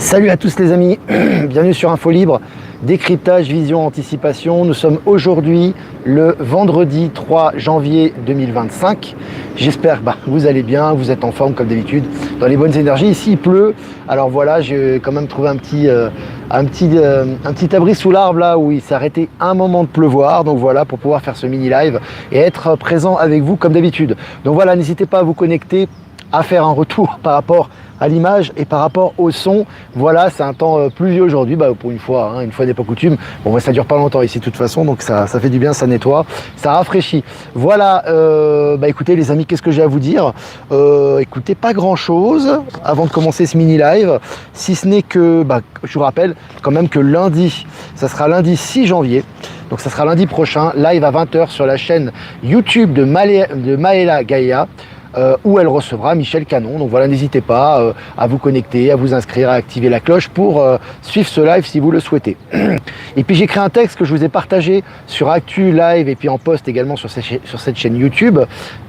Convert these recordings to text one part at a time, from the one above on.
Salut à tous les amis, bienvenue sur Info Libre, décryptage, vision, anticipation. Nous sommes aujourd'hui le vendredi 3 janvier 2025. J'espère que vous allez bien, vous êtes en forme comme d'habitude, dans les bonnes énergies. Ici il pleut, alors voilà, j'ai quand même trouvé un petit abri sous l'arbre là où il s'est arrêté un moment de pleuvoir. Donc voilà, pour pouvoir faire ce mini live et être présent avec vous comme d'habitude. Donc voilà, n'hésitez pas à vous connecter, à faire un retour par rapport à l'image et par rapport au son. Voilà, c'est un temps pluvieux aujourd'hui, pour une fois n'est pas coutume. Bon, ça dure pas longtemps ici de toute façon, donc ça fait du bien, ça nettoie, ça rafraîchit. Voilà, écoutez les amis, qu'est-ce que j'ai à vous dire? Écoutez, pas grand chose avant de commencer ce mini live, si ce n'est que, je vous rappelle quand même que lundi, ça sera lundi 6 janvier, donc ça sera lundi prochain, live à 20 h sur la chaîne YouTube de Maëla Gaïa, où elle recevra Michel Canon. Donc voilà, n'hésitez pas à vous connecter, à vous inscrire, à activer la cloche pour suivre ce live si vous le souhaitez. Et puis j'ai créé un texte que je vous ai partagé sur Actu Live et puis en post également sur cette chaîne YouTube,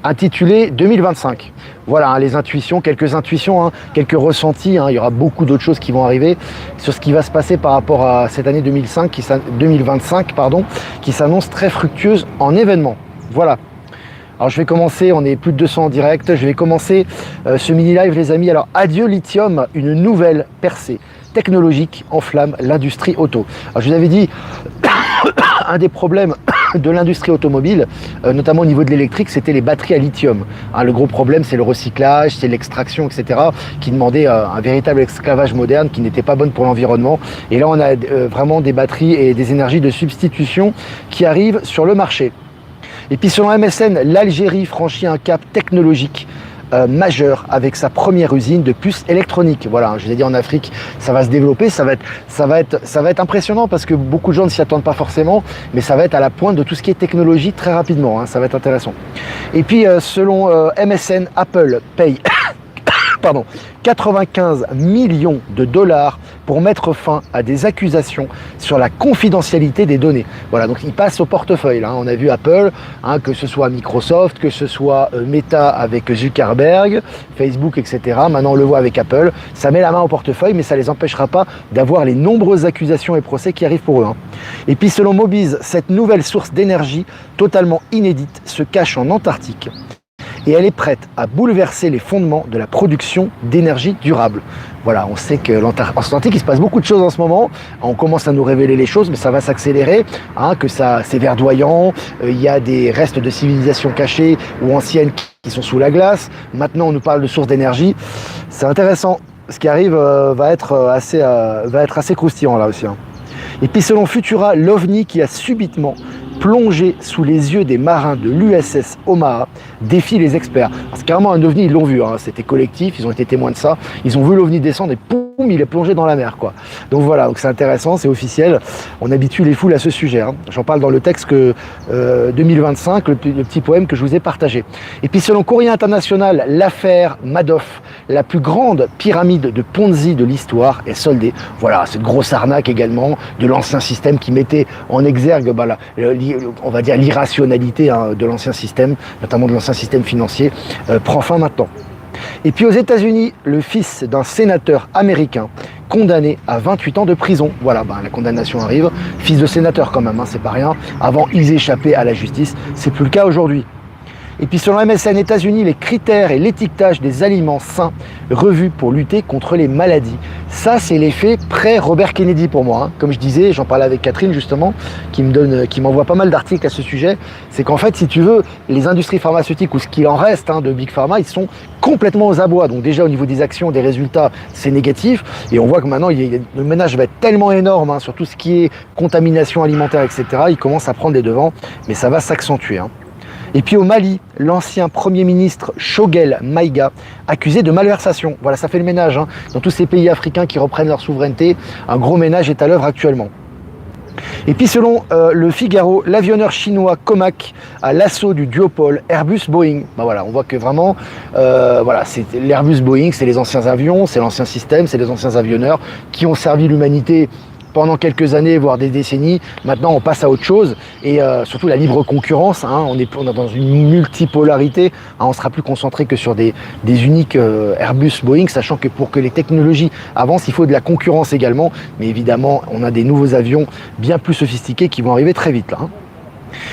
intitulé 2025. Voilà, les intuitions, quelques ressentis. Il y aura beaucoup d'autres choses qui vont arriver sur ce qui va se passer par rapport à cette année 2025 qui s'annonce très fructueuse en événements. Voilà. Alors je vais commencer, on est plus de 200 en direct, je vais commencer ce mini live les amis. Alors adieu lithium, une nouvelle percée technologique enflamme l'industrie auto. Alors je vous avais dit, un des problèmes de l'industrie automobile, notamment au niveau de l'électrique, c'était les batteries à lithium. Le gros problème, c'est le recyclage, c'est l'extraction, etc., qui demandait un véritable esclavage moderne, qui n'était pas bonne pour l'environnement. Et là, on a vraiment des batteries et des énergies de substitution qui arrivent sur le marché. Et puis selon MSN, l'Algérie franchit un cap technologique majeur avec sa première usine de puces électroniques. Voilà, je vous ai dit en Afrique, ça va se développer, ça va être impressionnant parce que beaucoup de gens ne s'y attendent pas forcément, mais ça va être à la pointe de tout ce qui est technologie très rapidement, ça va être intéressant. Et puis selon MSN, Apple paye 95 millions de dollars pour mettre fin à des accusations sur la confidentialité des données. Voilà, donc il passe au portefeuille. On a vu Apple, que ce soit Microsoft, que ce soit Meta avec Zuckerberg, Facebook, etc. Maintenant on le voit avec Apple. Ça met la main au portefeuille, mais ça ne les empêchera pas d'avoir les nombreuses accusations et procès qui arrivent pour eux. Et puis selon Mobiz, cette nouvelle source d'énergie totalement inédite se cache en Antarctique. Et elle est prête à bouleverser les fondements de la production d'énergie durable. Voilà, on sait que l'Antarctique, il se passe beaucoup de choses en ce moment. On commence à nous révéler les choses, mais ça va s'accélérer, que c'est verdoyant. Il y a des restes de civilisations cachées ou anciennes qui sont sous la glace. Maintenant, on nous parle de sources d'énergie. C'est intéressant. Ce qui arrive va être assez croustillant là aussi. Et puis selon Futura, l'OVNI qui a subitement plongé sous les yeux des marins de l'USS Omaha défie les experts. C'est carrément un OVNI, ils l'ont vu, c'était collectif, ils ont été témoins de ça, ils ont vu l'OVNI descendre et poum, il est plongé dans la mer, quoi. Donc voilà, donc c'est intéressant, c'est officiel, on habitue les foules à ce sujet. J'en parle dans le texte 2025, le petit poème que je vous ai partagé. Et puis selon Courrier International, l'affaire Madoff, la plus grande pyramide de Ponzi de l'histoire, est soldée. Voilà, cette grosse arnaque également de l'ancien système qui mettait en exergue on va dire l'irrationalité de l'ancien système, notamment de l'ancien système financier, prend fin maintenant. Et puis aux États-Unis, le fils d'un sénateur américain condamné à 28 ans de prison. Voilà, la condamnation arrive. Fils de sénateur quand même, c'est pas rien. Avant, ils échappaient à la justice. C'est plus le cas aujourd'hui. Et puis selon MSN États-Unis, les critères et l'étiquetage des aliments sains revus pour lutter contre les maladies. Ça, c'est l'effet pré-Robert Kennedy pour moi. Comme je disais, j'en parlais avec Catherine justement, qui m'envoie pas mal d'articles à ce sujet. C'est qu'en fait, si tu veux, les industries pharmaceutiques ou ce qu'il en reste de Big Pharma, ils sont complètement aux abois. Donc déjà au niveau des actions, des résultats, c'est négatif. Et on voit que maintenant, le ménage va être tellement énorme sur tout ce qui est contamination alimentaire, etc. Il commence à prendre les devants, mais ça va s'accentuer. Et puis au Mali, l'ancien Premier ministre Choguel Maïga, accusé de malversation. Voilà, ça fait le ménage. Dans tous ces pays africains qui reprennent leur souveraineté, un gros ménage est à l'œuvre actuellement. Et puis selon le Figaro, l'avionneur chinois Comac à l'assaut du duopole Airbus-Boeing. Voilà, on voit que vraiment, c'est l'Airbus-Boeing, c'est les anciens avions, c'est l'ancien système, c'est les anciens avionneurs qui ont servi l'humanité pendant quelques années, voire des décennies. Maintenant, on passe à autre chose et surtout la libre concurrence. Hein, on est dans une multipolarité. Hein, on ne sera plus concentré que sur des uniques Airbus, Boeing, sachant que pour que les technologies avancent, il faut de la concurrence également. Mais évidemment, on a des nouveaux avions bien plus sophistiqués qui vont arriver très vite là. Hein.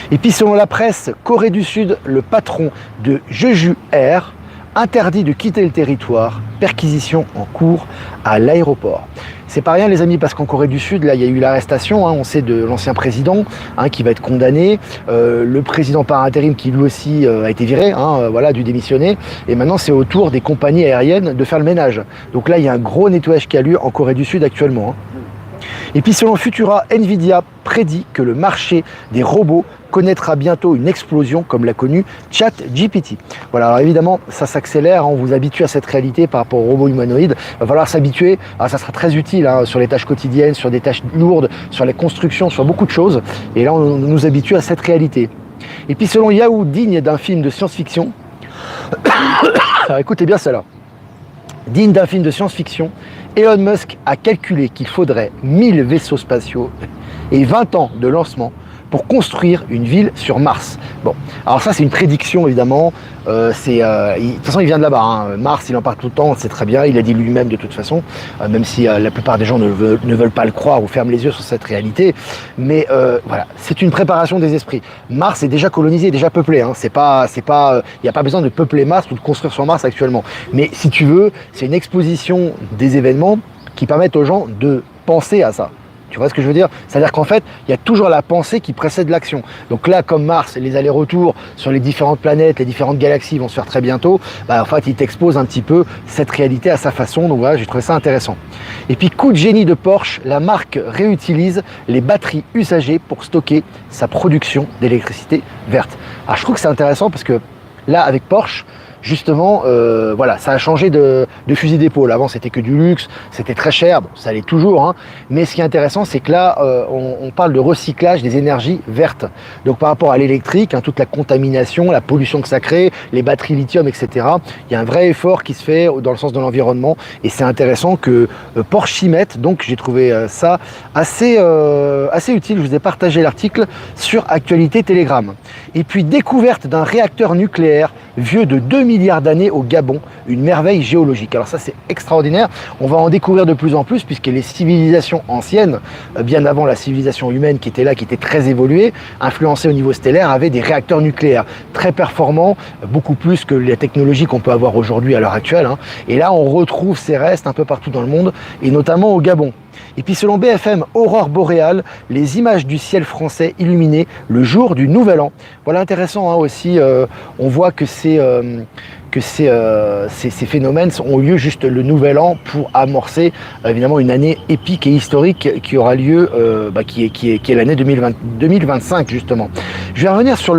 Et puis selon la presse, Corée du Sud, le patron de Jeju Air interdit de quitter le territoire, perquisition en cours à l'aéroport. C'est pas rien les amis, parce qu'en Corée du Sud, là il y a eu l'arrestation, hein, on sait, de l'ancien président hein, qui va être condamné, le président par intérim qui lui aussi a été viré, hein, voilà, dû démissionner, et maintenant c'est au tour des compagnies aériennes de faire le ménage. Donc là il y a un gros nettoyage qui a lieu en Corée du Sud actuellement. Hein. Et puis selon Futura, Nvidia prédit que le marché des robots connaîtra bientôt une explosion comme l'a connu ChatGPT. Voilà, alors évidemment, ça s'accélère, hein, on vous habitue à cette réalité par rapport aux robots humanoïdes. Il va falloir s'habituer, ça sera très utile hein, sur les tâches quotidiennes, sur des tâches lourdes, sur les constructions, sur beaucoup de choses. Et là, on nous habitue à cette réalité. Et puis selon Yahoo, digne d'un film de science-fiction, alors écoutez bien celle-là, digne d'un film de science-fiction, Elon Musk a calculé qu'il faudrait 1000 vaisseaux spatiaux et 20 ans de lancement pour construire une ville sur Mars. Bon, alors ça c'est une prédiction évidemment, de toute façon il vient de là-bas, hein. Mars il en parle tout le temps, c'est très bien, il a dit lui-même de toute façon, même si la plupart des gens ne veulent pas le croire ou ferment les yeux sur cette réalité, mais voilà, c'est une préparation des esprits. Mars est déjà colonisé, déjà peuplé, hein. Il n'y a pas besoin de peupler Mars ou de construire sur Mars actuellement, mais si tu veux, c'est une exposition des événements qui permettent aux gens de penser à ça. Tu vois ce que je veux dire? C'est-à-dire qu'en fait, il y a toujours la pensée qui précède l'action. Donc là, comme Mars, les allers-retours sur les différentes planètes, les différentes galaxies vont se faire très bientôt, en fait, il t'expose un petit peu cette réalité à sa façon. Donc voilà, j'ai trouvé ça intéressant. Et puis, coup de génie de Porsche, la marque réutilise les batteries usagées pour stocker sa production d'électricité verte. Alors, je trouve que c'est intéressant parce que là, avec Porsche, justement, voilà, ça a changé de fusil d'épaule. Avant, c'était que du luxe, c'était très cher, bon, ça l'est toujours. Hein. Mais ce qui est intéressant, c'est que là, on parle de recyclage des énergies vertes. Donc, par rapport à l'électrique, hein, toute la contamination, la pollution que ça crée, les batteries lithium, etc. Il y a un vrai effort qui se fait dans le sens de l'environnement. Et c'est intéressant que Porsche s'y mette. Donc, j'ai trouvé ça assez utile. Je vous ai partagé l'article sur Actualité Telegram. Et puis, découverte d'un réacteur nucléaire vieux de 2 milliards d'années au Gabon, une merveille géologique. Alors ça c'est extraordinaire, on va en découvrir de plus en plus puisque les civilisations anciennes, bien avant la civilisation humaine qui était là, qui était très évoluée, influencée au niveau stellaire, avaient des réacteurs nucléaires très performants, beaucoup plus que les technologies qu'on peut avoir aujourd'hui à l'heure actuelle. Hein. Et là on retrouve ces restes un peu partout dans le monde et notamment au Gabon. Et puis selon BFM, aurore boréale, les images du ciel français illuminées le jour du Nouvel An. Voilà intéressant hein, aussi, on voit que ces phénomènes ont lieu juste le Nouvel An pour amorcer évidemment une année épique et historique qui aura lieu, qui est l'année 2025 justement. Je vais revenir sur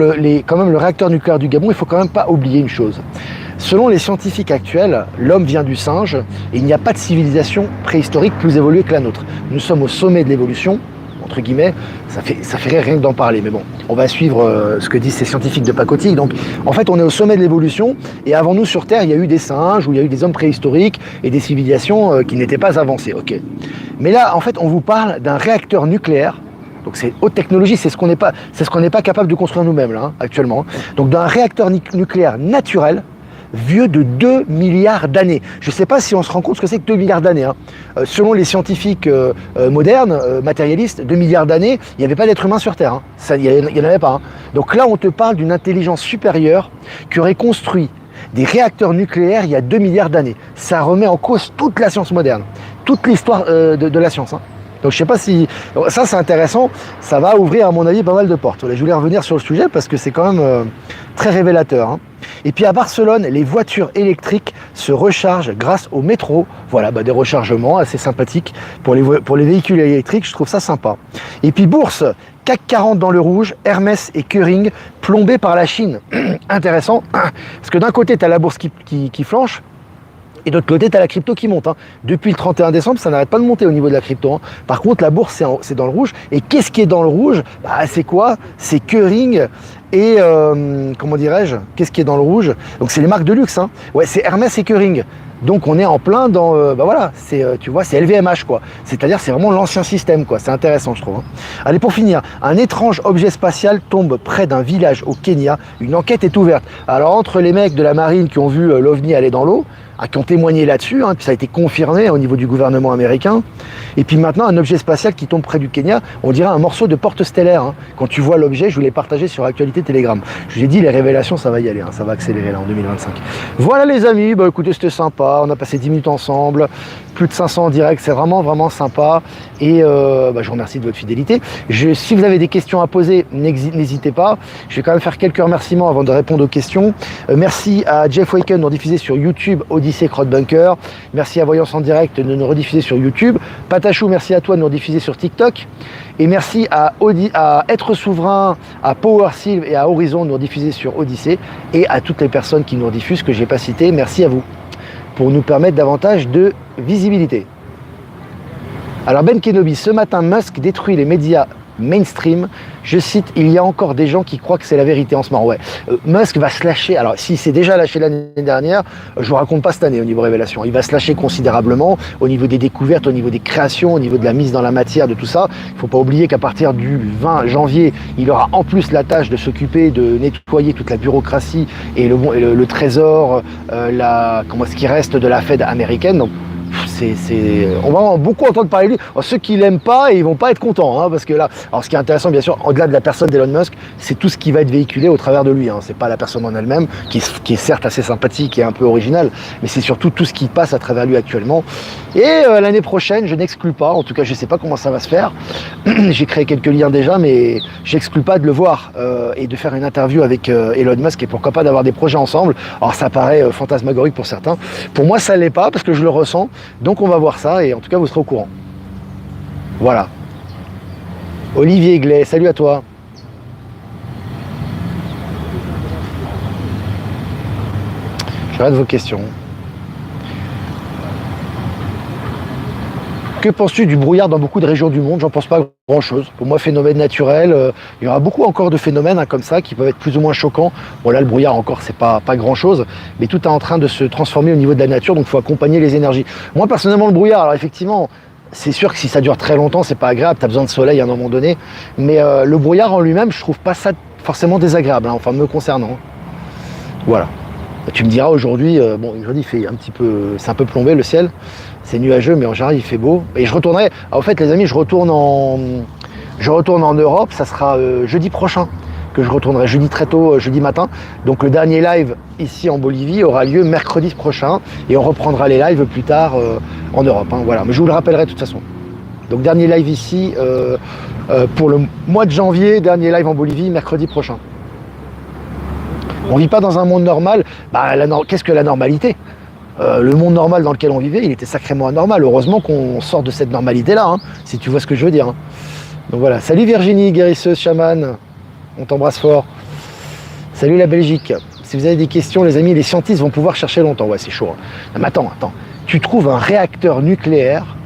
quand même le réacteur nucléaire du Gabon. Il faut quand même pas oublier une chose. Selon les scientifiques actuels, l'homme vient du singe et il n'y a pas de civilisation préhistorique plus évoluée que la nôtre. Nous sommes au sommet de l'évolution, entre guillemets, ça fait rire rien que d'en parler, mais bon, on va suivre ce que disent ces scientifiques de pacotille. Donc, en fait, on est au sommet de l'évolution, et avant nous, sur Terre, il y a eu des singes, ou il y a eu des hommes préhistoriques, et des civilisations qui n'étaient pas avancées, ok. Mais là, en fait, on vous parle d'un réacteur nucléaire. Donc c'est haute technologie, c'est ce qu'on n'est pas capable de construire nous-mêmes, là, hein, actuellement. Donc d'un réacteur nucléaire naturel, vieux de 2 milliards d'années. Je ne sais pas si on se rend compte ce que c'est que 2 milliards d'années. Hein. Selon les scientifiques modernes, matérialistes, 2 milliards d'années, il n'y avait pas d'être humain sur Terre. Hein. Il n'y en avait pas. Hein. Donc là, on te parle d'une intelligence supérieure qui aurait construit des réacteurs nucléaires il y a 2 milliards d'années. Ça remet en cause toute la science moderne, toute l'histoire de la science. Hein. Donc je ne sais pas si... Ça c'est intéressant, ça va ouvrir à mon avis pas mal de portes. Voilà, je voulais revenir sur le sujet parce que c'est quand même très révélateur. Hein. Et puis à Barcelone, les voitures électriques se rechargent grâce au métro. Voilà, des rechargements assez sympathiques pour les véhicules électriques, je trouve ça sympa. Et puis bourse, CAC 40 dans le rouge, Hermès et Kering plombés par la Chine. Intéressant, parce que d'un côté tu as la bourse qui flanche, et de l'autre côté, tu as la crypto qui monte. Hein. Depuis le 31 décembre, ça n'arrête pas de monter au niveau de la crypto. Hein. Par contre, la bourse, c'est dans le rouge. Et qu'est-ce qui est dans le rouge? C'est quoi? C'est Kering Et comment dirais-je, qu'est-ce qui est dans le rouge? Donc c'est les marques de luxe, hein. Ouais, c'est Hermès et Kering. Donc on est en plein dans, bah voilà, c'est, tu vois, c'est LVMH quoi. C'est-à-dire c'est vraiment l'ancien système quoi. C'est intéressant je trouve, hein. Allez, pour finir, un étrange objet spatial tombe près d'un village au Kenya. Une enquête est ouverte. Alors entre les mecs de la marine qui ont vu l'OVNI aller dans l'eau, qui ont témoigné là-dessus, hein, puis ça a été confirmé au niveau du gouvernement américain. Et puis maintenant, un objet spatial qui tombe près du Kenya, on dirait un morceau de porte stellaire, hein. Quand tu vois l'objet, je vous l'ai partagé sur Actualité Telegram. Je vous ai dit, les révélations, ça va y aller, hein, ça va accélérer là en 2025. Voilà les amis, bah écoutez, c'était sympa, on a passé 10 minutes ensemble, plus de 500 en direct, c'est vraiment, vraiment sympa. Et bah, je vous remercie de votre fidélité. Si vous avez des questions à poser, n'hésitez pas. Je vais quand même faire quelques remerciements avant de répondre aux questions. Merci à Jeff Waken de nous diffuser sur YouTube, Odyssey Crowdbunker. Merci à Voyance en Direct de nous rediffuser sur YouTube. Patachou, merci à toi de nous rediffuser sur TikTok. Et merci à Être Souverain, à Power Sylve et à Horizon de nous rediffuser sur Odyssey. Et à toutes les personnes qui nous rediffusent que je n'ai pas citées, merci à vous pour nous permettre davantage de visibilité. Alors Ben Kenobi, ce matin Musk détruit les médias mainstream. Je cite, il y a encore des gens qui croient que c'est la vérité en ce moment. Ouais. Musk va se lâcher. Alors s'il s'est déjà lâché l'année dernière, je vous raconte pas cette année au niveau révélation. Il va se lâcher considérablement au niveau des découvertes, au niveau des créations, au niveau de la mise dans la matière, de tout ça. Il faut pas oublier qu'à partir du 20 janvier, il aura en plus la tâche de s'occuper de nettoyer toute la bureaucratie et le trésor, ce qui reste de la Fed américaine. Donc, on va beaucoup entendre parler de lui. Alors, ceux qui l'aiment pas, ils vont pas être contents, hein, parce que là, alors ce qui est intéressant, bien sûr, au-delà de la personne d'Elon Musk, c'est tout ce qui va être véhiculé au travers de lui. Hein. C'est pas la personne en elle-même, qui est certes assez sympathique et un peu originale, mais c'est surtout tout ce qui passe à travers lui actuellement. Et l'année prochaine, je n'exclus pas, en tout cas, je sais pas comment ça va se faire. J'ai créé quelques liens déjà, mais j'exclus pas de le voir et de faire une interview avec Elon Musk et pourquoi pas d'avoir des projets ensemble. Alors ça paraît fantasmagorique pour certains. Pour moi, ça l'est pas parce que je le ressens. Donc on va voir ça et en tout cas vous serez au courant. Voilà. Olivier Glay, salut à toi. Je regarde vos questions. Que penses-tu du brouillard dans beaucoup de régions du monde? J'en pense pas grand-chose. Pour moi, phénomène naturel. Il y aura beaucoup encore de phénomènes comme ça qui peuvent être plus ou moins choquants. Bon là, le brouillard encore, c'est pas grand-chose, mais tout est en train de se transformer au niveau de la nature, donc il faut accompagner les énergies. Moi, personnellement, le brouillard, alors effectivement, c'est sûr que si ça dure très longtemps, c'est pas agréable. Tu as besoin de soleil à un moment donné, mais le brouillard en lui-même, je trouve pas ça forcément désagréable, hein, enfin me concernant. Voilà. Tu me diras aujourd'hui, aujourd'hui il fait c'est un peu plombé le ciel. C'est nuageux, mais en général, il fait beau. Et je retournerai. En fait, les amis, je retourne en Europe. Ça sera jeudi prochain que je retournerai. Jeudi très tôt, jeudi matin. Donc, le dernier live ici en Bolivie aura lieu mercredi prochain. Et on reprendra les lives plus tard en Europe. Hein, voilà. Mais je vous le rappellerai de toute façon. Donc, dernier live ici pour le mois de janvier. Dernier live en Bolivie, mercredi prochain. On ne vit pas dans un monde normal. Qu'est-ce que la normalité ? Le monde normal dans lequel on vivait, il était sacrément anormal. Heureusement qu'on sort de cette normalité-là, hein, si tu vois ce que je veux dire. Hein. Donc voilà. Salut Virginie, guérisseuse, chamane. On t'embrasse fort. Salut la Belgique. Si vous avez des questions, les amis, les scientifiques vont pouvoir chercher longtemps. Ouais, c'est chaud. Hein. Non, mais attends. Tu trouves un réacteur nucléaire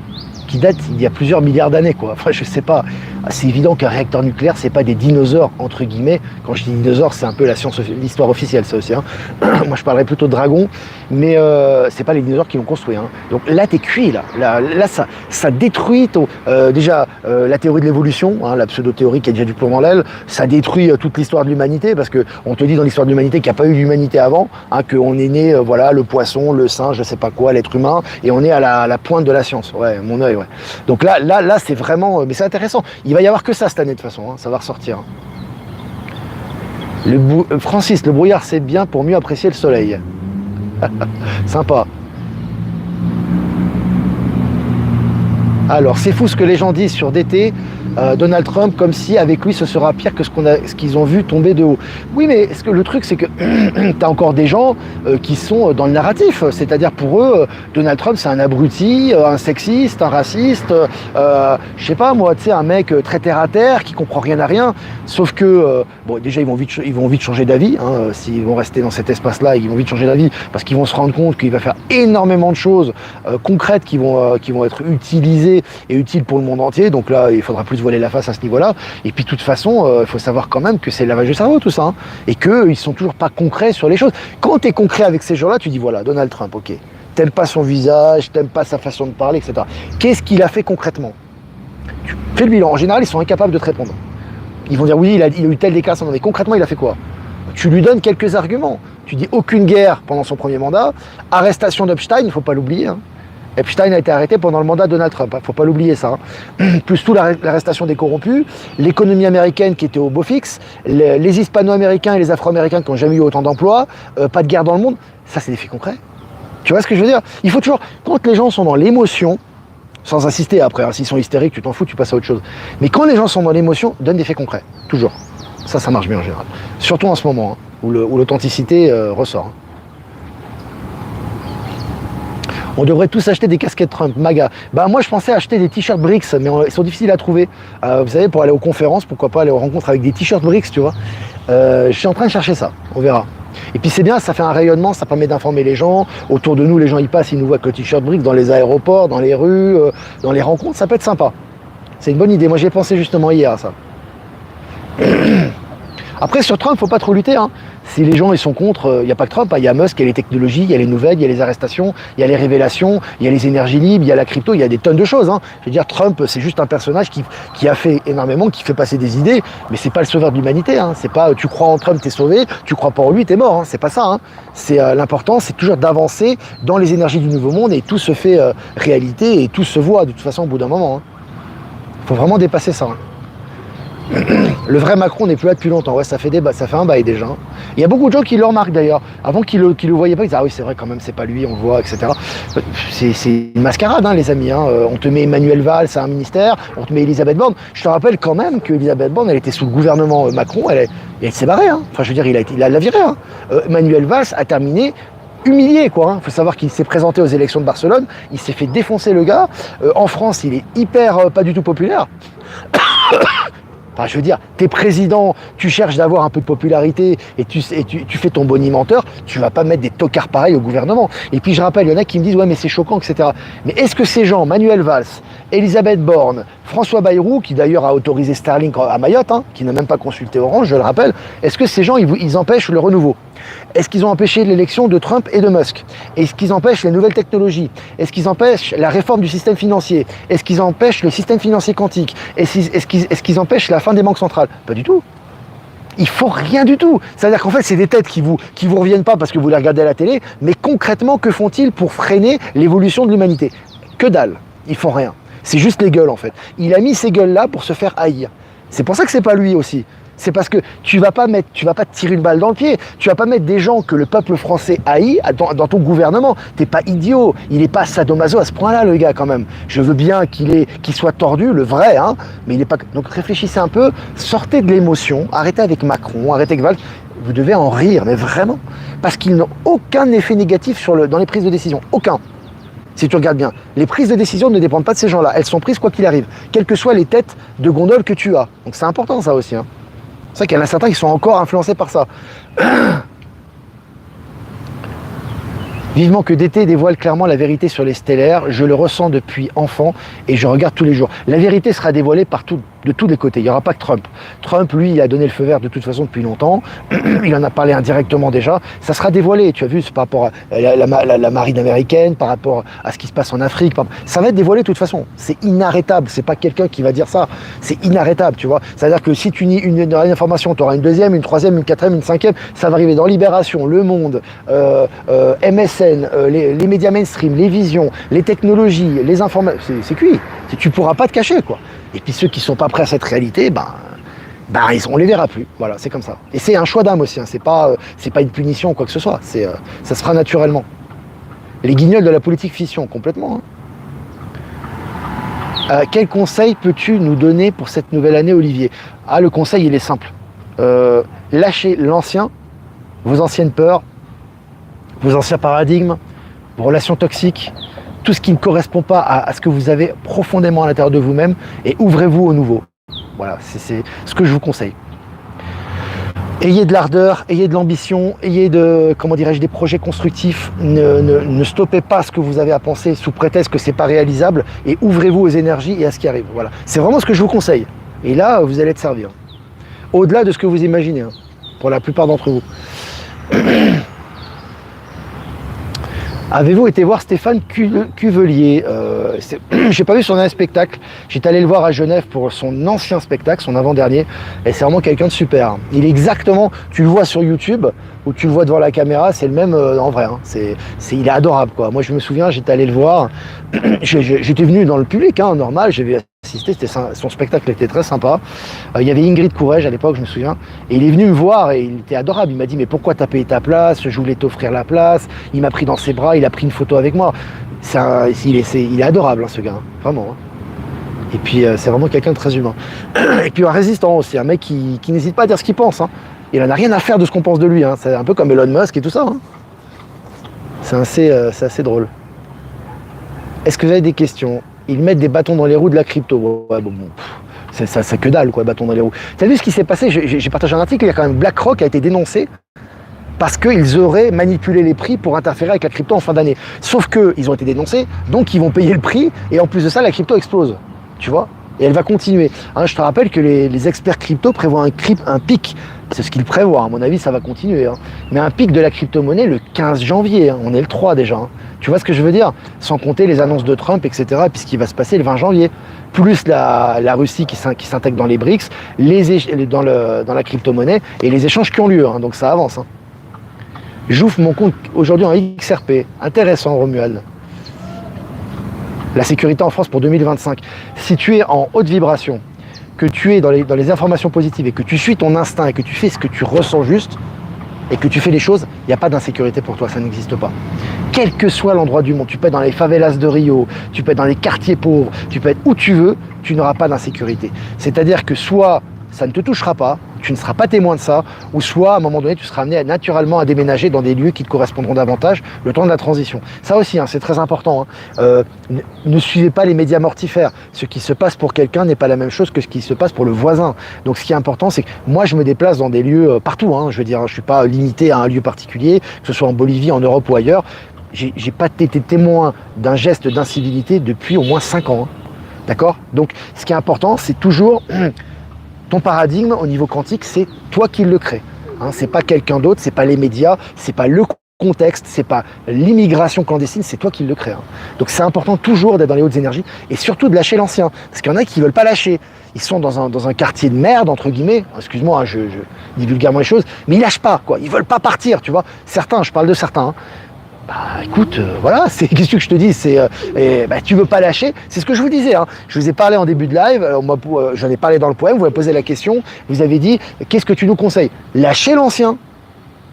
qui date il y a plusieurs milliards d'années, quoi. Enfin, je sais pas. C'est évident qu'un réacteur nucléaire, c'est pas des dinosaures, entre guillemets. Quand je dis dinosaures, c'est un peu l'histoire officielle, ça aussi. Hein. Moi, je parlerais plutôt de dragons, mais c'est pas les dinosaures qui l'ont construit. Hein. Donc là, t'es cuit, là. Là, ça détruit déjà la théorie de l'évolution, hein, la pseudo-théorie qui a déjà du plomb dans l'aile. Ça détruit toute l'histoire de l'humanité, parce que on te dit dans l'histoire de l'humanité qu'il n'y a pas eu d'humanité avant, hein, qu'on est né, le poisson, le singe, je sais pas quoi, l'être humain, et on est à la pointe de la science. Ouais, mon œil, ouais. Donc là, c'est vraiment, mais c'est intéressant. Il va y avoir que ça cette année de toute façon, hein, ça va ressortir. Francis, le brouillard c'est bien pour mieux apprécier le soleil. Sympa. Alors, c'est fou ce que les gens disent sur DT, Donald Trump, comme si avec lui ce sera pire que ce qu'ils ont vu tomber de haut. Oui, mais le truc, c'est que tu as encore des gens qui sont dans le narratif. C'est-à-dire pour eux, Donald Trump, c'est un abruti, un sexiste, un raciste, je sais pas moi, tu sais, un mec très terre-à-terre, qui comprend rien à rien. Sauf que, déjà, ils vont vite changer d'avis. Hein, s'ils vont rester dans cet espace-là, ils vont vite changer d'avis, parce qu'ils vont se rendre compte qu'il va faire énormément de choses concrètes qui vont être utilisées entier et utile pour le monde entier. Donc là, il faudra plus se voiler la face à ce niveau-là. Et puis de toute façon, il faut savoir quand même que c'est le lavage de cerveau tout ça, hein, et qu'ils sont toujours pas concrets sur les choses. Quand tu es concret avec ces gens-là, tu dis voilà, Donald Trump, ok, t'aimes pas son visage, t'aimes pas sa façon de parler, etc. Qu'est-ce qu'il a fait concrètement? Tu fais le bilan. En général, ils sont incapables de te répondre. Ils vont dire oui, il a eu tel déclaration, mais concrètement, il a fait quoi? Tu lui donnes quelques arguments. Tu dis aucune guerre pendant son premier mandat, arrestation d'Epstein, il ne faut pas l'oublier. Hein. Epstein a été arrêté pendant le mandat de Donald Trump, il ne faut pas l'oublier ça. Hein. Plus tout l'arrestation des corrompus, l'économie américaine qui était au beau fixe, les hispano-américains et les afro-américains qui n'ont jamais eu autant d'emplois, pas de guerre dans le monde, ça c'est des faits concrets. Tu vois ce que je veux dire? Il faut toujours, quand les gens sont dans l'émotion, sans insister après, hein, s'ils sont hystériques, tu t'en fous, tu passes à autre chose. Mais quand les gens sont dans l'émotion, donne des faits concrets, toujours. Ça marche bien en général. Surtout en ce moment, hein, où l'authenticité ressort. Hein. On devrait tous acheter des casquettes Trump, MAGA. Bah moi je pensais acheter des t-shirts BRICS, mais ils sont difficiles à trouver. Vous savez, pour aller aux conférences, pourquoi pas aller aux rencontres avec des t-shirts BRICS, tu vois. Je suis en train de chercher ça, on verra. Et puis c'est bien, ça fait un rayonnement, ça permet d'informer les gens. Autour de nous, les gens y passent, ils nous voient avec le t-shirt BRICS dans les aéroports, dans les rues, dans les rencontres, ça peut être sympa. C'est une bonne idée, moi j'y ai pensé justement hier à ça. Après sur Trump, faut pas trop lutter. Hein. Si les gens ils sont contre, il n'y a pas que Trump, il y a Musk, il y a les technologies, il y a les nouvelles, il y a les arrestations, il y a les révélations, il y a les énergies libres, il y a la crypto, il y a des tonnes de choses. Hein. Je veux dire, Trump, c'est juste un personnage qui a fait énormément, qui fait passer des idées, mais c'est pas le sauveur de l'humanité. Hein. C'est pas tu crois en Trump, t'es sauvé, tu crois pas en lui, t'es mort. Hein. C'est pas ça. Hein. C'est l'important, c'est toujours d'avancer dans les énergies du nouveau monde et tout se fait réalité et tout se voit de toute façon au bout d'un moment. Hein. Faut vraiment dépasser ça. Hein. Le vrai Macron n'est plus là depuis longtemps. Ouais, ça fait un bail déjà. Il y a beaucoup de gens qui le remarquent d'ailleurs. Avant qu'ils le voyaient pas, ils disaient ah oui c'est vrai quand même c'est pas lui, on le voit, etc. C'est une mascarade hein, les amis. Hein. On te met Manuel Valls à un ministère, on te met Elisabeth Borne. Je te rappelle quand même que Elisabeth Borne, elle était sous le gouvernement Macron, elle s'est barrée. Hein. Enfin je veux dire, il a la viré. Hein. Manuel Valls a terminé humilié quoi. Il faut savoir qu'il s'est présenté aux élections de Barcelone, il s'est fait défoncer le gars. En France, il est hyper pas du tout populaire. Enfin, je veux dire, t'es président, tu cherches d'avoir un peu de popularité et tu fais ton bonimenteur, tu vas pas mettre des tocards pareils au gouvernement. Et puis je rappelle, il y en a qui me disent ouais mais c'est choquant, etc. Mais est-ce que ces gens, Manuel Valls, Elisabeth Borne, François Bayrou, qui d'ailleurs a autorisé Starlink à Mayotte, hein, qui n'a même pas consulté Orange, je le rappelle, est-ce que ces gens, ils empêchent le renouveau? Est-ce qu'ils ont empêché l'élection de Trump et de Musk? Est-ce qu'ils empêchent les nouvelles technologies? Est-ce qu'ils empêchent la réforme du système financier? Est-ce qu'ils empêchent le système financier quantique? Est-ce qu'ils empêchent la fin des banques centrales? Pas du tout. Il faut rien du tout. C'est-à-dire qu'en fait, c'est des têtes qui vous reviennent pas parce que vous les regardez à la télé, mais concrètement, que font-ils pour freiner l'évolution de l'humanité? Que dalle. Ils font rien. C'est juste les gueules en fait. Il a mis ces gueules-là pour se faire haïr. C'est pour ça que c'est pas lui aussi. C'est parce que tu vas pas te tirer une balle dans le pied. Tu vas pas mettre des gens que le peuple français haït dans ton gouvernement. T'es pas idiot. Il est pas sadomaso à ce point-là, le gars, quand même. Je veux bien qu'il soit tordu, le vrai, hein. Mais il est pas. Donc réfléchissez un peu, sortez de l'émotion, arrêtez avec Macron, arrêtez avec Valls. Vous devez en rire, mais vraiment. Parce qu'ils n'ont aucun effet négatif dans les prises de décision. Aucun. Si tu regardes bien, les prises de décision ne dépendent pas de ces gens-là. Elles sont prises quoi qu'il arrive, quelles que soient les têtes de gondole que tu as. Donc c'est important ça aussi. Hein. C'est vrai qu'il y en a certains qui sont encore influencés par ça. Vivement que d'été dévoile clairement la vérité sur les stellaires, je le ressens depuis enfant et je regarde tous les jours. La vérité sera dévoilée de tous les côtés, il n'y aura pas que Trump. Trump, lui, il a donné le feu vert de toute façon depuis longtemps, il en a parlé indirectement déjà, ça sera dévoilé, tu as vu, c'est par rapport à la marine américaine, par rapport à ce qui se passe en Afrique, ça va être dévoilé de toute façon, c'est inarrêtable, c'est pas quelqu'un qui va dire ça, c'est inarrêtable, tu vois. C'est-à-dire que si tu nies une information, tu auras une deuxième, une troisième, une quatrième, une cinquième, ça va arriver dans Libération, Le Monde, MSN, les médias mainstream, les visions, les technologies, les informations, c'est cuit. Tu pourras pas te cacher, quoi. Et puis ceux qui sont pas prêts à cette réalité, on les verra plus. Voilà, c'est comme ça. Et c'est un choix d'âme aussi, hein. C'est pas une punition ou quoi que ce soit. Ça se fera naturellement. Les guignols de la politique fiction, complètement. Hein. Quel conseil peux-tu nous donner pour cette nouvelle année, Olivier? Le conseil, il est simple. Lâchez l'ancien, vos anciennes peurs, vos anciens paradigmes, vos relations toxiques, tout ce qui ne correspond pas à ce que vous avez profondément à l'intérieur de vous-même et ouvrez-vous au nouveau. Voilà, c'est ce que je vous conseille. Ayez de l'ardeur, ayez de l'ambition, ayez comment dirais-je, des projets constructifs. Ne stoppez pas ce que vous avez à penser sous prétexte que c'est pas réalisable et ouvrez-vous aux énergies et à ce qui arrive. Voilà. C'est vraiment ce que je vous conseille. Et là, vous allez te servir. Au-delà de ce que vous imaginez, hein, pour la plupart d'entre vous. Avez-vous été voir Stéphane Cuvelier? J'ai pas vu son dernier spectacle. J'étais allé le voir à Genève pour son ancien spectacle, son avant-dernier. Et c'est vraiment quelqu'un de super. Il est exactement, tu le vois sur YouTube ou tu le vois devant la caméra, c'est le même en vrai. Hein. Il est adorable, quoi. Moi, je me souviens, j'étais allé le voir. J'étais venu dans le public, hein, normal. J'avais assisté. Son spectacle était très sympa. Il y avait Ingrid Courrèges à l'époque, je me souviens. Et il est venu me voir et il était adorable. Il m'a dit, mais pourquoi t'as payé ta place? Je voulais t'offrir la place. Il m'a pris dans ses bras. Il a pris une photo avec moi. Il est adorable, hein, ce gars, hein, vraiment. Hein. Et puis c'est vraiment quelqu'un de très humain. Et puis un résistant aussi, un mec qui n'hésite pas à dire ce qu'il pense. Hein. Il n'en a rien à faire de ce qu'on pense de lui. Hein. C'est un peu comme Elon Musk et tout ça. Hein. C'est assez drôle. Est-ce que vous avez des questions? Ils mettent des bâtons dans les roues de la crypto. Ouais, bon, c'est que dalle, quoi, bâtons dans les roues. Tu as vu ce qui s'est passé? J'ai partagé un article, il y a quand même BlackRock a été dénoncé parce qu'ils auraient manipulé les prix pour interférer avec la crypto en fin d'année. Sauf qu'ils ont été dénoncés, donc ils vont payer le prix, et en plus de ça, la crypto explose. Tu vois? Et elle va continuer. Hein, je te rappelle que les experts crypto prévoient un pic. C'est ce qu'ils prévoient. À mon avis, ça va continuer. Hein. Mais un pic de la crypto-monnaie le 15 janvier. Hein. On est le 3 déjà. Hein. Tu vois ce que je veux dire? Sans compter les annonces de Trump, etc. Et puis ce qui va se passer le 20 janvier. Plus la Russie qui s'intègre dans les BRICS, dans la crypto-monnaie et les échanges qui ont lieu. Hein. Donc ça avance. Hein. J'ouvre mon compte aujourd'hui en XRP. Intéressant, Romuald. La sécurité en France pour 2025. Si tu es en haute vibration, que tu es dans les informations positives et que tu suis ton instinct et que tu fais ce que tu ressens juste et que tu fais les choses, il n'y a pas d'insécurité pour toi, ça n'existe pas. Quel que soit l'endroit du monde, tu peux être dans les favelas de Rio, tu peux être dans les quartiers pauvres, tu peux être où tu veux, tu n'auras pas d'insécurité. C'est-à-dire que soit ça ne te touchera pas, tu ne seras pas témoin de ça, ou soit à un moment donné tu seras amené naturellement à déménager dans des lieux qui te correspondront davantage le temps de la transition. Ça aussi, hein, c'est très important. Hein. Ne suivez pas les médias mortifères. Ce qui se passe pour quelqu'un n'est pas la même chose que ce qui se passe pour le voisin. Donc ce qui est important, c'est que moi je me déplace dans des lieux partout. Hein, je veux dire, je ne suis pas limité à un lieu particulier, que ce soit en Bolivie, en Europe ou ailleurs. J'ai pas été témoin d'un geste d'incivilité depuis au moins 5 ans. Hein. D'accord? Donc ce qui est important, c'est toujours... Ton paradigme au niveau quantique, c'est toi qui le crée. Hein, c'est pas quelqu'un d'autre, c'est pas les médias, c'est pas le contexte, c'est pas l'immigration clandestine, c'est toi qui le crée. Hein. Donc c'est important toujours d'être dans les hautes énergies et surtout de lâcher l'ancien. Parce qu'il y en a qui veulent pas lâcher. Ils sont dans un quartier de merde, entre guillemets. Excuse-moi, hein, je dis vulgairement les choses, mais ils lâchent pas, quoi. Ils veulent pas partir, tu vois. Certains, je parle de certains. Hein. Bah écoute, voilà, qu'est-ce que je te dis, tu veux pas lâcher, c'est ce que je vous disais, hein. Je vous ai parlé en début de live, j'en ai parlé dans le poème, vous m'avez posé la question, vous avez dit, qu'est-ce que tu nous conseilles? Lâchez l'ancien,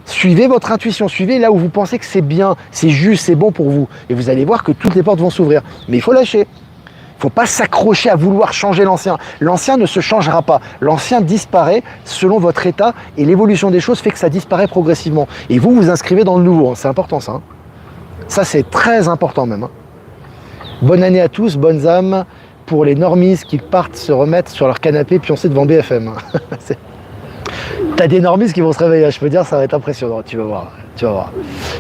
suivez votre intuition, suivez là où vous pensez que c'est bien, c'est juste, c'est bon pour vous, et vous allez voir que toutes les portes vont s'ouvrir, mais il faut lâcher. Il ne faut pas s'accrocher à vouloir changer l'ancien. L'ancien ne se changera pas. L'ancien disparaît selon votre état, et l'évolution des choses fait que ça disparaît progressivement. Et vous vous inscrivez dans le nouveau, hein. C'est important ça. Hein. Ça, c'est très important même. Hein. Bonne année à tous, bonnes âmes pour les normistes qui partent se remettre sur leur canapé pioncer devant BFM. T'as des normistes qui vont se réveiller, je peux dire, ça va être impressionnant, tu vas voir.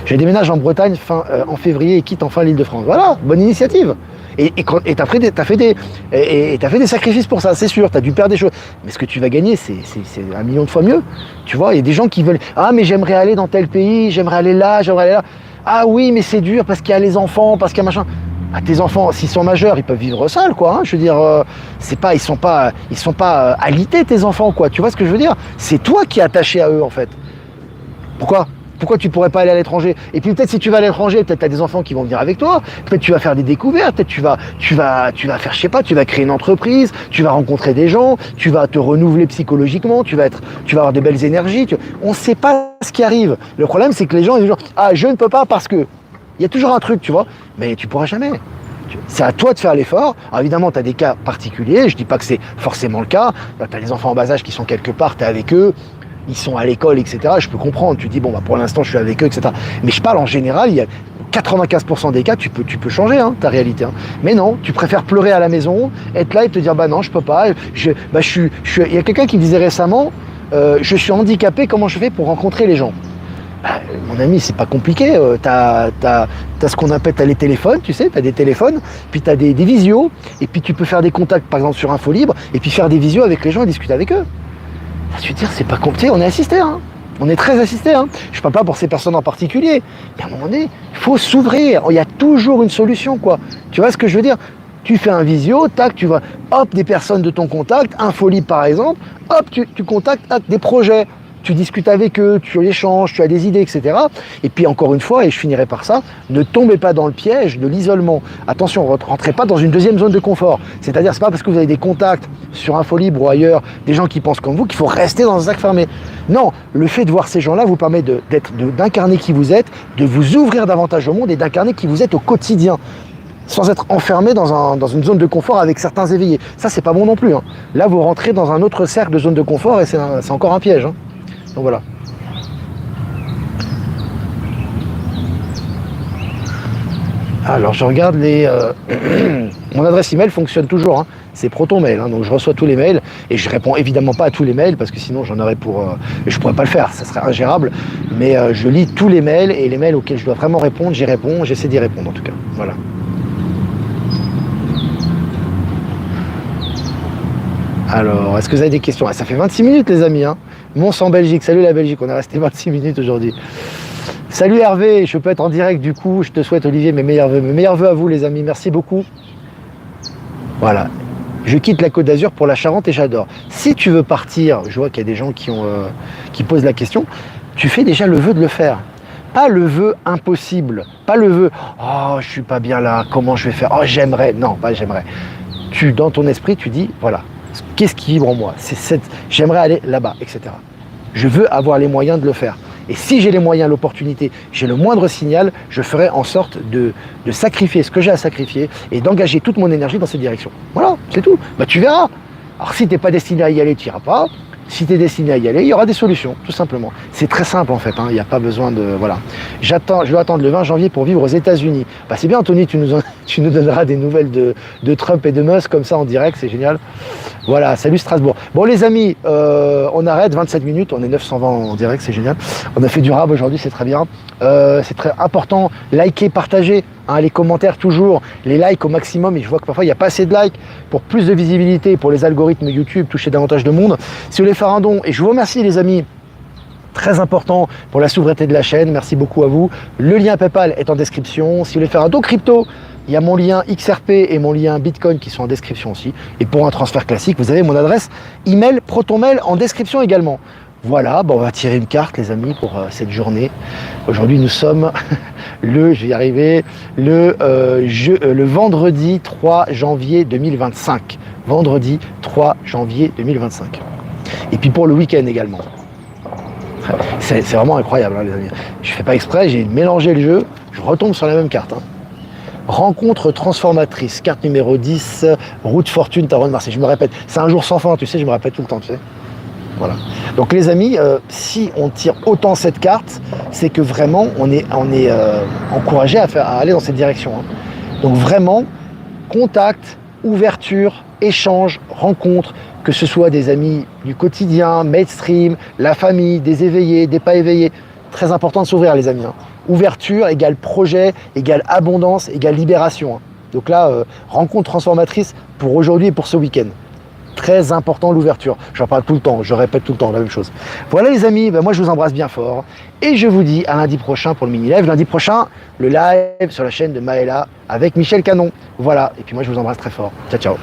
Je déménage en Bretagne en février et quitte enfin l'Île-de-France. Voilà, bonne initiative. Et t'as fait des sacrifices pour ça, c'est sûr, t'as dû perdre des choses. Mais ce que tu vas gagner, c'est 1 million de fois mieux. Tu vois, il y a des gens qui veulent, ah mais j'aimerais aller dans tel pays, j'aimerais aller là. Ah oui, mais c'est dur parce qu'il y a les enfants, parce qu'il y a machin. Ah, tes enfants, s'ils sont majeurs, ils peuvent vivre seuls, quoi. Hein. Je veux dire, ils sont pas alités, tes enfants, quoi. Tu vois ce que je veux dire? C'est toi qui es attaché à eux, en fait. Pourquoi tu pourrais pas aller à l'étranger? Et puis peut-être si tu vas à l'étranger, peut-être tu as des enfants qui vont venir avec toi, peut-être tu vas faire des découvertes, peut-être tu vas faire, je sais pas, tu vas créer une entreprise, tu vas rencontrer des gens, tu vas te renouveler psychologiquement, tu vas avoir de belles énergies. On ne sait pas ce qui arrive. Le problème, c'est que les gens ils disent ah, je ne peux pas parce que. Il y a toujours un truc, tu vois, mais tu pourras jamais. C'est à toi de faire l'effort. Alors évidemment, tu as des cas particuliers, je dis pas que c'est forcément le cas. Tu as des enfants en bas âge qui sont quelque part, tu es avec eux. Ils sont à l'école, etc. Je peux comprendre. Tu dis, bon, bah, pour l'instant, je suis avec eux, etc. Mais je parle en général, il y a 95% des cas, tu peux changer ta réalité. Hein. Mais non, tu préfères pleurer à la maison, être là et te dire, bah non, je peux pas. Il y a quelqu'un qui me disait récemment, je suis handicapé, comment je fais pour rencontrer les gens? Bah, mon ami, c'est pas compliqué. T'as ce qu'on appelle, t'as les téléphones, tu sais, t'as des téléphones, puis t'as des visios, et puis tu peux faire des contacts, par exemple sur Infolibre, et puis faire des visios avec les gens et discuter avec eux. Je veux dire, c'est pas compliqué, on est assisté, hein. On est très assisté, hein. Je parle pas pour ces personnes en particulier, mais à un moment donné, il faut s'ouvrir. Il y a toujours une solution, quoi. Tu vois ce que je veux dire? Tu fais un visio, tac, tu vois, hop, des personnes de ton contact, Infolibre par exemple, hop, tu contactes tac, des projets. Tu discutes avec eux, tu échanges, tu as des idées, etc. Et puis encore une fois, et je finirai par ça, ne tombez pas dans le piège de l'isolement. Attention, rentrez pas dans une deuxième zone de confort. C'est-à-dire, c'est pas parce que vous avez des contacts sur Infolibre ou ailleurs, des gens qui pensent comme vous, qu'il faut rester dans un sac fermé. Non, le fait de voir ces gens-là vous permet d'incarner qui vous êtes, de vous ouvrir davantage au monde et d'incarner qui vous êtes au quotidien, sans être enfermé dans une zone de confort avec certains éveillés. Ça, c'est pas bon non plus, hein. Là, vous rentrez dans un autre cercle de zone de confort et c'est encore un piège, hein. Donc voilà. Alors je regarde mon adresse email fonctionne toujours, hein. C'est ProtonMail, hein. Donc je reçois tous les mails et je réponds évidemment pas à tous les mails parce que sinon j'en aurais je pourrais pas le faire, ça serait ingérable. Mais je lis tous les mails et les mails auxquels je dois vraiment répondre, j'y réponds, j'essaie d'y répondre en tout cas. Voilà. Alors, est-ce que vous avez des questions? Ça fait 26 minutes les amis, hein. Mons en Belgique, salut la Belgique, on est resté 26 minutes aujourd'hui. Salut Hervé, je peux être en direct du coup, je te souhaite Olivier mes meilleurs vœux à vous les amis, merci beaucoup. Voilà, je quitte la Côte d'Azur pour la Charente et j'adore. Si tu veux partir, je vois qu'il y a des gens qui posent la question, tu fais déjà le vœu de le faire. Pas le vœu impossible, pas le vœu « Oh, je suis pas bien là, comment je vais faire? Oh, j'aimerais ». Non, pas j'aimerais. Dans ton esprit, tu dis « Voilà, qu'est-ce qui vibre en moi? J'aimerais aller là-bas, etc. Je veux avoir les moyens de le faire. Et si j'ai les moyens, l'opportunité, j'ai le moindre signal, je ferai en sorte de sacrifier ce que j'ai à sacrifier et d'engager toute mon énergie dans cette direction. Voilà, c'est tout. Bah, tu verras. Alors si tu n'es pas destiné à y aller, tu n'iras pas. Si tu es destiné à y aller, il y aura des solutions, tout simplement. C'est très simple en fait, hein. Il n'y a pas besoin de... Voilà. Je dois attendre le 20 janvier pour vivre aux États-Unis. Bah, c'est bien Anthony, tu nous donneras des nouvelles de Trump et de Musk comme ça en direct, c'est génial. Voilà, salut Strasbourg. Bon les amis, on arrête, 27 minutes, on est 920 en direct, c'est génial. On a fait du rab aujourd'hui, c'est très bien. C'est très important, likez, partagez, hein, les commentaires toujours, les likes au maximum. Et je vois que parfois il n'y a pas assez de likes pour plus de visibilité, pour les algorithmes YouTube, toucher davantage de monde. Si vous voulez faire un don, et je vous remercie les amis, très important pour la souveraineté de la chaîne, merci beaucoup à vous. Le lien PayPal est en description. Si vous voulez faire un don crypto, il y a mon lien XRP et mon lien Bitcoin qui sont en description aussi. Et pour un transfert classique, vous avez mon adresse email ProtonMail en description également. Voilà, bon, on va tirer une carte les amis pour cette journée. Aujourd'hui nous sommes je vais y arriver, le vendredi 3 janvier 2025. Vendredi 3 janvier 2025. Et puis pour le week-end également. C'est vraiment incroyable hein, les amis. Je fais pas exprès, j'ai mélangé le jeu, je retombe sur la même carte. Hein. Rencontre transformatrice, carte numéro 10, route fortune, Tarot de Marseille. Je me répète, c'est un jour sans fin, tu sais, je me répète tout le temps, tu sais. Voilà. Donc les amis, si on tire autant cette carte, c'est que vraiment on est encouragé à aller dans cette direction. Hein. Donc vraiment, contact, ouverture, échange, rencontre, que ce soit des amis du quotidien, mainstream, la famille, des éveillés, des pas éveillés. Très important de s'ouvrir les amis. Hein. Ouverture égale projet, égale abondance, égale libération. Hein. Donc là, rencontre transformatrice pour aujourd'hui et pour ce week-end. Très important l'ouverture. J'en parle tout le temps, je répète tout le temps la même chose. Voilà les amis, ben moi je vous embrasse bien fort. Et je vous dis à lundi prochain pour le mini-live. Lundi prochain, le live sur la chaîne de Maëla avec Michel Canon. Voilà, et puis moi je vous embrasse très fort. Ciao, ciao.